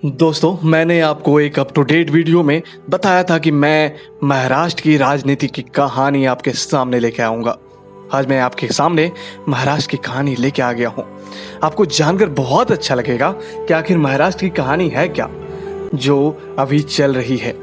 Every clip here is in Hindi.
दोस्तों, मैंने आपको एक अप टू डेट वीडियो में बताया था कि मैं महाराष्ट्र की राजनीति की कहानी आपके सामने लेके आऊँगा। आज मैं आपके सामने महाराष्ट्र की कहानी लेके आ गया हूँ। आपको जानकर बहुत अच्छा लगेगा कि आखिर महाराष्ट्र की कहानी है क्या, जो अभी चल रही है,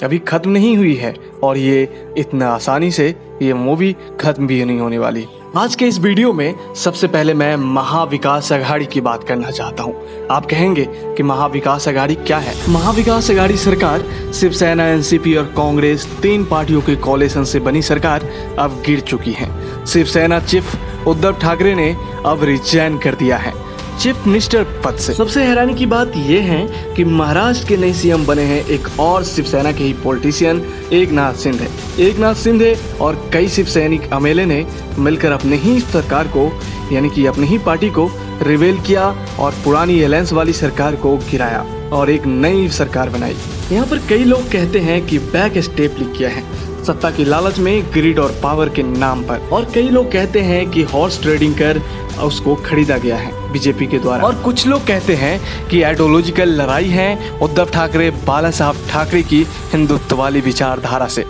अभी खत्म नहीं हुई है और ये इतना आसानी से ये मूवी खत्म भी नहीं होने वाली। आज के इस वीडियो में सबसे पहले मैं महाविकास अघाड़ी की बात करना चाहता हूँ। आप कहेंगे कि महाविकास अघाड़ी क्या है? महाविकास अघाड़ी सरकार शिवसेना, एनसीपी और कांग्रेस तीन पार्टियों के कोalition से बनी सरकार अब गिर चुकी है। शिवसेना चीफ उद्धव ठाकरे ने अब रिजाइन कर दिया है चीफ मिनिस्टर पद से। सबसे हैरानी की बात यह है कि महाराष्ट्र के नए सीएम बने हैं एक और शिवसेना के ही पॉलिटिशियन एकनाथ शिंदे। एकनाथ शिंदे और कई शिवसैनिक एमएलए ने मिलकर अपने ही सरकार को, यानी कि अपनी ही पार्टी को रिवेल किया और पुरानी अलायंस वाली सरकार को गिराया और एक नई सरकार बनाई। यहाँ पर कई लोग कहते हैं कि बैक स्टेप किया है सत्ता की लालच में, ग्रिड और पावर के नाम पर, और कई लोग कहते हैं कि हॉर्स ट्रेडिंग कर उसको खरीदा गया है बीजेपी के द्वारा, और कुछ लोग कहते हैं कि आइडियोलॉजिकल लड़ाई है उद्धव ठाकरे बाला साहब ठाकरे की हिंदुत्व वाली विचारधारा से।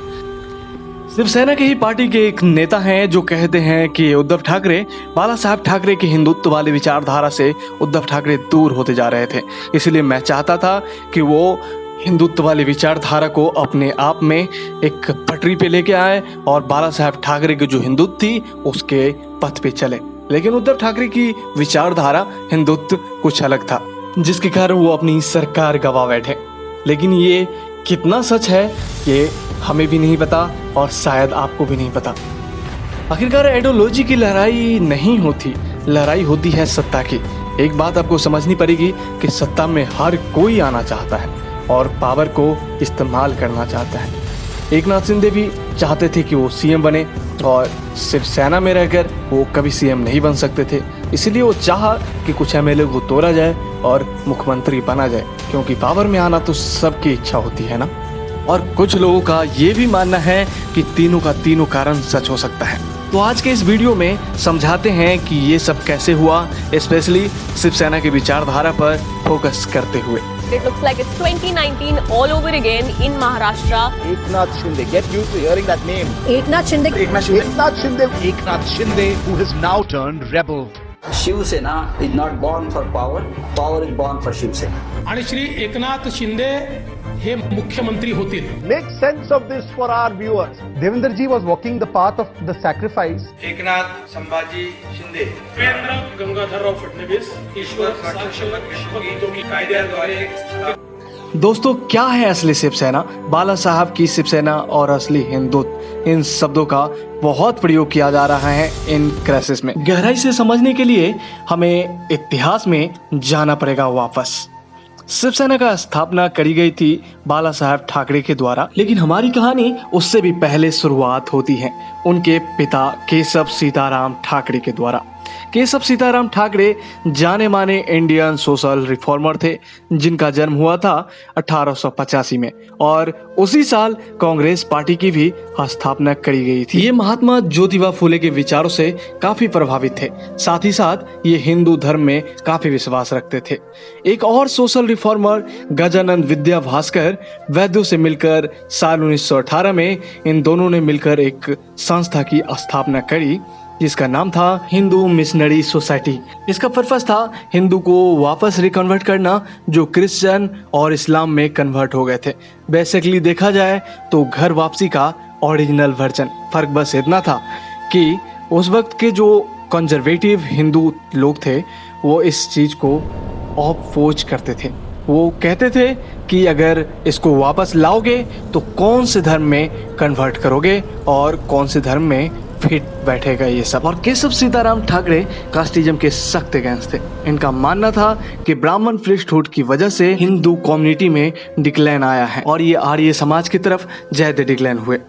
शिवसेना के ही पार्टी के एक नेता हैं जो कहते हैं कि उद्धव ठाकरे बाला साहब ठाकरे की हिंदुत्व वाली विचारधारा से उद्धव ठाकरे दूर होते जा रहे थे, इसलिए मैं चाहता था कि वो हिंदुत्व वाली विचारधारा को अपने आप में एक पटरी पे लेके आए और बाला साहब ठाकरे की जो हिंदुत्व थी उसके पथ पे चले। लेकिन उद्धव ठाकरे की विचारधारा हिंदुत्व कुछ अलग था, जिसके कारण वो अपनी सरकार गवा बैठे। लेकिन ये कितना सच है ये हमें भी नहीं पता और शायद आपको भी नहीं पता। आखिरकार आइडियोलॉजी की लड़ाई नहीं होती, लड़ाई होती है सत्ता की। एक बात आपको समझनी पड़ेगी कि सत्ता में हर कोई आना चाहता है और पावर को इस्तेमाल करना चाहता है। एकनाथ शिंदे भी चाहते थे कि वो सीएम बने और शिवसेना में रहकर वो कभी सीएम नहीं बन सकते थे, इसलिए वो चाहा कि कुछ एमएलए को तोड़ा जाए और मुख्यमंत्री बना जाए, क्योंकि पावर में आना तो सबकी इच्छा होती है ना। और कुछ लोगों का ये भी मानना है कि तीनों का तीनों कारण सच हो सकता है। तो आज के इस वीडियो में समझाते हैं कि ये सब कैसे हुआ, स्पेशली शिवसेना की विचारधारा पर फोकस करते हुए। It looks like it's 2019 all over again in Maharashtra. Eknath Shinde. Get used to hearing that name. Eknath Shinde. Eknath Shinde. Eknath Shinde. Eknath Shinde, who has now turned rebel. Shiv Sena is not born for power. Power is born for Shiv Sena. आणि श्री एकनाथ शिंदे हे मुख्यमंत्री होतील. Make sense of this for our viewers. Devendra ji was walking the path of the sacrifice. Eknath Sambhaji Shinde, Devendra Gangadharrao Fadnavis ईश्वर साक्ष शपथ जो की कायद्याद्वारे दोस्तों, क्या है असली शिवसेना? बाला साहब की शिवसेना और असली हिंदुत्व, इन शब्दों का बहुत प्रयोग किया जा रहा है इन क्राइसिस में। गहराई से समझने के लिए हमें इतिहास में जाना पड़ेगा वापस। शिवसेना का स्थापना करी गई थी बाला साहब ठाकरे के द्वारा, लेकिन हमारी कहानी उससे भी पहले शुरुआत होती है उनके पिता केशव सीताराम ठाकरे के द्वारा। केशव सीताराम ठाकरे जाने माने इंडियन सोशल रिफॉर्मर थे, जिनका जन्म हुआ था 1885 में और उसी साल कांग्रेस पार्टी की भी स्थापना करी गई थी। ये महात्मा ज्योतिबा फुले के विचारों से काफी प्रभावित थे, साथ ही साथ ये हिंदू धर्म में काफी विश्वास रखते थे। एक और सोशल रिफॉर्मर गजानंद विद्या भास्कर वैद्यों से मिलकर साल 1918 में इन दोनों ने मिलकर एक संस्था की स्थापना करी, जिसका नाम था हिंदू मिशनरी सोसाइटी। इसका पर्पस था हिंदू को वापस रिकन्वर्ट करना जो क्रिश्चियन और इस्लाम में कन्वर्ट हो गए थे। बेसिकली देखा जाए तो घर वापसी का ओरिजिनल वर्जन। फर्क बस इतना था कि उस वक्त के जो कंजर्वेटिव हिंदू लोग थे वो इस चीज को ऑपोज करते थे। वो कहते थे कि अगर इसको वापस लाओगे तो कौन से धर्म में कन्वर्ट करोगे और कौन से धर्म में फिट बैठेगा ये सब। और केशव सीताराम ठाकरे कास्टिज्म के सख्त अगेंस्ट थे। इनका मानना था कि ब्राह्मण प्रीस्टहुड की वजह से हिंदू कम्युनिटी में डिक्लाइन आया है और ये आर्य समाज की तरफ ज्यादा डिक्लाइन हुए।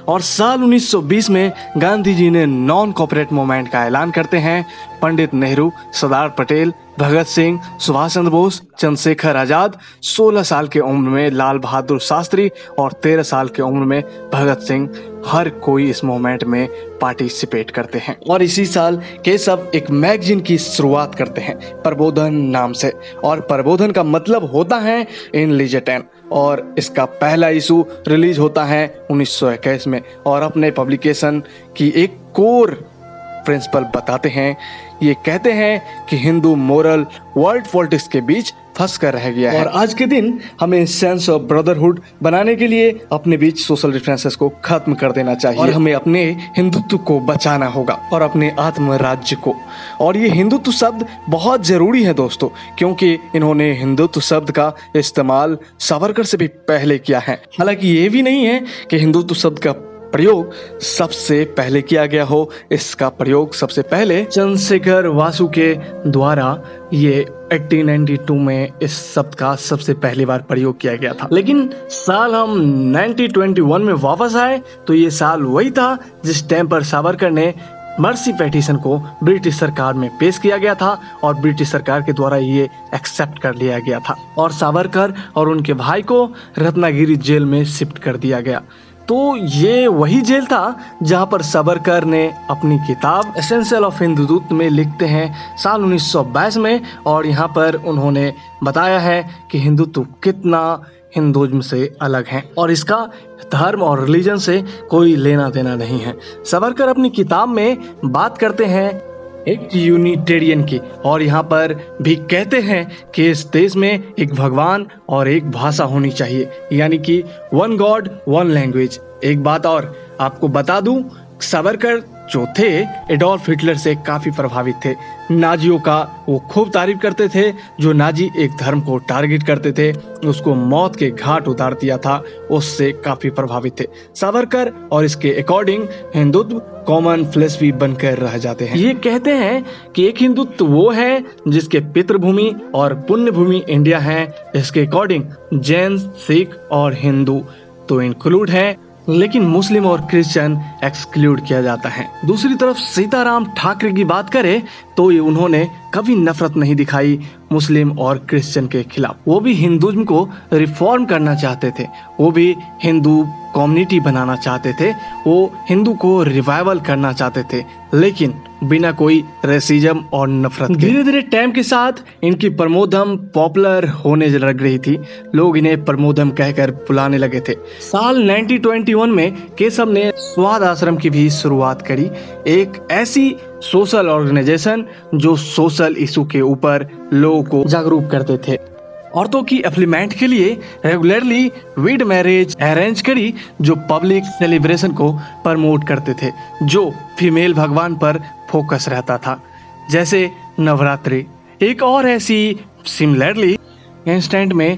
और साल 1920 में गांधी जी ने नॉन कॉर्पोरेट मूवमेंट का ऐलान करते हैं। पंडित नेहरू, सरदार पटेल, भगत सिंह, सुभाष चंद्र बोस, चंद्रशेखर आजाद, 16 साल की उम्र में लाल बहादुर शास्त्री और 13 साल की उम्र में भगत सिंह, हर कोई इस मूवमेंट में पार्टिसिपेट करते हैं। और इसी साल केशव एक मैगजीन की शुरुआत करते हैं प्रबोधन नाम से, और प्रबोधन का मतलब होता है इनलिजिटेंट, और इसका पहला इशू रिलीज होता है 1921 में। और अपने पब्लिकेशन की एक कोर प्रिंसिपल बताते हैं, ये कहते हैं कि हिंदू मोरल वर्ल्ड पॉलिटिक्स के बीच फंस कर रह गया है, और आज के दिन हमें सेंस ऑफ ब्रदरहुड बनाने के लिए अपने बीच सोशल डिफरेंसेस को खत्म कर देना चाहिए, और हमें अपने हिंदुत्व को बचाना होगा और अपने आत्म राज्य को। और ये हिंदुत्व शब्द बहुत जरूरी है दोस्तों, क्योंकि इन्होंने हिंदुत्व शब्द का इस्तेमाल सावरकर से भी पहले किया है। हालांकि ये भी नहीं है कि हिंदुत्व शब्द का प्रयोग सबसे पहले किया गया हो, इसका प्रयोग सबसे पहले चंद्रशेखर वासु के द्वारा ये 1892 में इस शब्द का सबसे पहली बार प्रयोग किया गया था। लेकिन साल हम 1921 में वापस आए तो ये साल वही था जिस टाइम पर सावरकर ने मर्सी पेटिशन को ब्रिटिश सरकार में पेश किया गया था, और ब्रिटिश सरकार के द्वारा ये एक्सेप्ट कर लिया गया था, और सावरकर और उनके भाई को रत्नागिरी जेल में शिफ्ट कर दिया गया। तो ये वही जेल था जहां पर सावरकर ने अपनी किताब एसेंशियल ऑफ हिंदुत्व में लिखते हैं साल 1922 में, और यहाँ पर उन्होंने बताया है कि हिंदुत्व कितना हिंदुइज्म से अलग है और इसका धर्म और रिलीजन से कोई लेना देना नहीं है। सावरकर अपनी किताब में बात करते हैं एक यूनिटेरियन की, और यहाँ पर भी कहते हैं कि इस देश में एक भगवान और एक भाषा होनी चाहिए, यानी कि वन गॉड वन लैंग्वेज। एक बात और आपको बता दूं, सावरकर जो थे एडोल्फ हिटलर से काफी प्रभावित थे। नाजियों का वो खूब तारीफ करते थे। जो नाजी एक धर्म को टारगेट करते थे, उसको मौत के घाट उतार दिया था, उससे काफी प्रभावित थे सावरकर, और इसके अकॉर्डिंग हिंदुत्व कॉमन फिलॉसफी बनकर रह जाते हैं। ये कहते हैं कि एक हिंदुत्व वो है जिसके पितृभूमि और पुण्य भूमि इंडिया है। इसके अकॉर्डिंग जैन, सिख और हिंदू तो इंक्लूड है, लेकिन मुस्लिम और क्रिश्चियन एक्सक्लूड किया जाता है। दूसरी तरफ सीताराम ठाकरे की बात करें तो ये उन्होंने कभी नफरत नहीं दिखाई मुस्लिम और क्रिश्चियन के खिलाफ। वो भी हिंदुइज्म को रिफॉर्म करना चाहते थे, वो भी हिंदू कम्युनिटी बनाना चाहते थे, वो हिंदू को रिवाइवल करना चाहते थे, लेकिन बिना कोई रेसिज्म और नफरत के। धीरे धीरे टाइम के साथ इनकी प्रमोदम पॉपुलर होने लग रही थी, लोग इन्हें प्रमोदम कहकर बुलाने लगे थे। साल 1921 में केशव ने स्वाद आश्रम की भी शुरुआत करी, एक ऐसी सोशल ऑर्गेनाइजेशन जो सोशल इशू के ऊपर लोगों को जागरूक करते थे। औरतों की एम्प्लॉयमेंट के लिए रेगुलरली विड मैरिज अरेंज करी, जो पब्लिक सेलिब्रेशन को प्रमोट करते थे, जो फीमेल भगवान पर फोकस रहता था, जैसे नवरात्रि। एक और ऐसी सिमिलरली इंस्टेंट में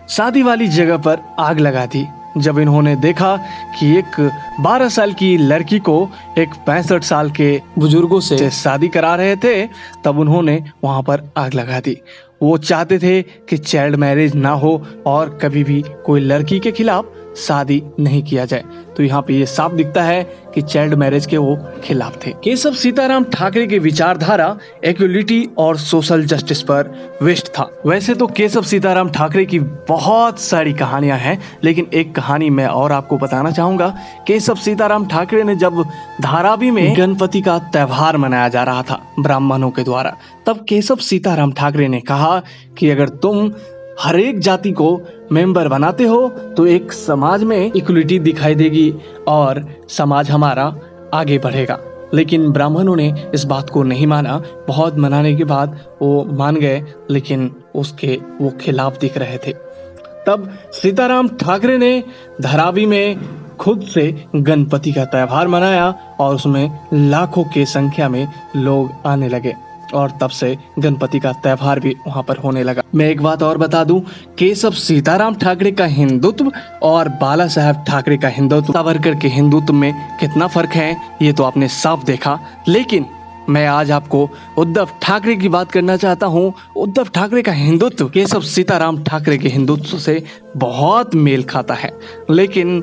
शादी वाली जगह पर आग लगा दी, जब इन्होंने देखा कि एक 12 साल की लड़की को एक 65 साल के बुजुर्गों से शादी करा रहे थे, तब उन्होंने वहां पर आग लगा दी। वो चाहते थे कि चाइल्ड मैरिज ना हो और कभी भी कोई लड़की के खिलाफ शादी नहीं किया जाए। तो यहाँ पे ये साफ दिखता है कि चाइल्ड मैरिज के वो खिलाफ थे। केशव सीताराम ठाकरे की विचारधारा इक्वलिटी और सोशल जस्टिस पर बेस्ड था। वैसे तो केशव सीताराम ठाकरे की बहुत सारी कहानियां हैं, लेकिन एक कहानी मैं और आपको बताना चाहूंगा। केशव सीताराम ठाकरे ने जब धारावी में गणपति का त्योहार मनाया जा रहा था ब्राह्मणों के द्वारा, तब केशव सीताराम ठाकरे ने कहा कि अगर तुम हर एक जाति को मेंबर बनाते हो तो एक समाज में इक्वलिटी दिखाई देगी और समाज हमारा आगे बढ़ेगा। लेकिन ब्राह्मणों ने इस बात को नहीं माना। बहुत मनाने के बाद वो मान गए, लेकिन उसके वो खिलाफ दिख रहे थे। तब सीताराम ठाकरे ने धारावी में खुद से गणपति का त्योहार मनाया और उसमें लाखों की संख्या में लोग आने लगे, और तब से गणपति का त्योहार भी वहां पर होने लगा। मैं एक बात और बता दूं, केशव सीताराम ठाकरे का हिंदुत्व और बाला साहब ठाकरे का हिंदुत्व, सावरकर के हिंदुत्व में कितना फर्क है ये तो आपने साफ देखा। लेकिन मैं आज आपको उद्धव ठाकरे की बात करना चाहता हूँ। उद्धव ठाकरे का हिंदुत्व केशव सीताराम ठाकरे के हिंदुत्व से बहुत मेल खाता है, लेकिन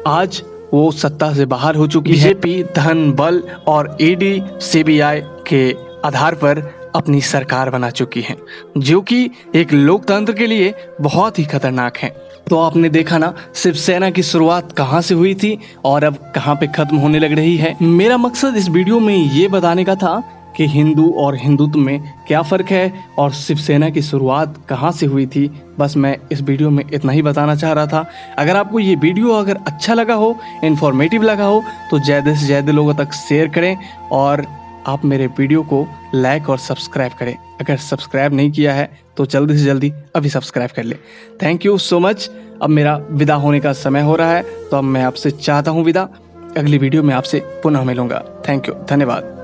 आज वो सत्ता से बाहर हो चुकी है। बीजेपी धन, बल और ईडी, सीबीआई के आधार पर अपनी सरकार बना चुकी हैं, जो कि एक लोकतंत्र के लिए बहुत ही खतरनाक है। तो आपने देखा ना शिवसेना की शुरुआत कहाँ से हुई थी और अब कहाँ पे खत्म होने लग रही है। मेरा मकसद इस वीडियो में ये बताने का था कि हिंदू और हिंदुत्व में क्या फ़र्क है और शिवसेना की शुरुआत कहाँ से हुई थी। बस मैं इस वीडियो में इतना ही बताना चाह रहा था। अगर आपको ये वीडियो अगर अच्छा लगा हो, इन्फॉर्मेटिव लगा हो, तो ज़्यादा से ज़्यादा लोगों तक शेयर करें और आप मेरे वीडियो को लाइक और सब्सक्राइब करें। अगर सब्सक्राइब नहीं किया है तो जल्दी से जल्दी अभी सब्सक्राइब कर ले। Thank you so much. अब मेरा विदा होने का समय हो रहा है, तो अब मैं आपसे चाहता हूँ विदा। अगली वीडियो में आपसे पुनः मिलूंगा। थैंक यू, धन्यवाद।